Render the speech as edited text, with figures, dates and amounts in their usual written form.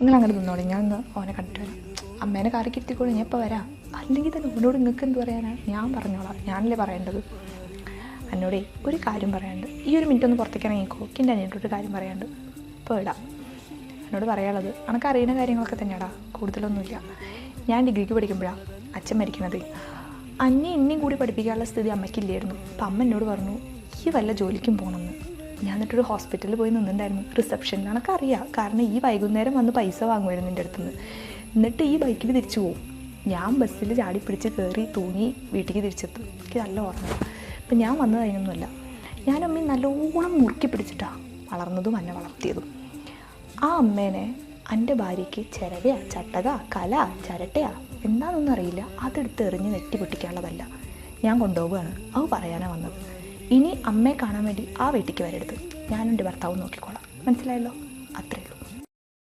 നിങ്ങൾ അങ്ങനെ നിന്നോളി, ഞാൻ ഒന്ന് ഓനെ കണ്ടിട്ട് വരാം. അമ്മേനെ കാറിക്ക് ഇരുത്തിക്കോളൂ, ഞാൻ ഇപ്പോൾ വരാം. അല്ലെങ്കിൽ തന്നെ ഓനോട് നിങ്ങൾക്ക് എന്ത് പറയാനാണ്? ഞാൻ പറഞ്ഞോളാം, ഞാനല്ലേ പറയേണ്ടത്. എന്നോടേ ഒരു കാര്യം പറയാണ്ട്, ഈ ഒരു മിനിറ്റ് ഒന്ന് പുറത്തേക്ക് ഇറങ്ങിക്കോ, എൻ്റെ അനിയനോടൊരു കാര്യം പറയാണ്ട്. ഇപ്പോൾ ഇടാം. എന്നോട് പറയാനുള്ളത് അനക്ക് അറിയുന്ന കാര്യങ്ങളൊക്കെ തന്നെയാടാ, കൂടുതലൊന്നുമില്ല. ഞാൻ ഡിഗ്രിക്ക് പഠിക്കുമ്പോഴാണ് അച്ഛൻ മരിക്കണത്. എന്നെയും കൂടി പഠിപ്പിക്കാനുള്ള സ്ഥിതി അമ്മയ്ക്കില്ലായിരുന്നു. അപ്പം അമ്മ എന്നോട് പറഞ്ഞു, ഈ വല്ല ജോലിക്കും പോകണമെന്ന്. ഞാൻ എന്നിട്ടൊരു ഹോസ്പിറ്റലിൽ പോയി നിന്നിട്ടുണ്ടായിരുന്നു, റിസപ്ഷനിൽ. എനിക്കറിയാം, കാരണം ഈ വൈകുന്നേരം വന്ന് പൈസ വാങ്ങുമായിരുന്നു എൻ്റെ അടുത്ത് നിന്ന്. എന്നിട്ട് ഈ ബൈക്കിൽ തിരിച്ചു പോകും. ഞാൻ ബസ്സിൽ ചാടി പിടിച്ച് കയറി തൂങ്ങി വീട്ടിലേക്ക് തിരിച്ചെത്തും. എനിക്ക് നല്ല ഓർമ്മ. അപ്പം ഞാൻ വന്നത് അതിനൊന്നുമല്ല. ഞാൻ അമ്മയും നല്ലോണം മുറുക്കി പിടിച്ചിട്ടാണ് വളർന്നതും എന്നെ വളർത്തിയതും. ആ അമ്മേനെ എൻ്റെ ഭാര്യയ്ക്ക് ചിരവയാ, ചട്ടക, കല, ചിരട്ടയാ എന്താണെന്നൊന്നും അറിയില്ല, അതെടുത്ത് എറിഞ്ഞ് നെറ്റി പൊട്ടിക്കാനുള്ളതല്ല. ഞാൻ കൊണ്ടുപോവുകയാണ്, അത് പറയാനാണ് വന്നത്. ഇനി അമ്മയെ കാണാൻ വേണ്ടി ആ വീട്ടിലേക്ക് വരരുത്. ഞാനും എൻ്റെ ഭർത്താവും നോക്കിക്കോളാം. മനസ്സിലായല്ലോ? അത്രയേ ഉള്ളൂ.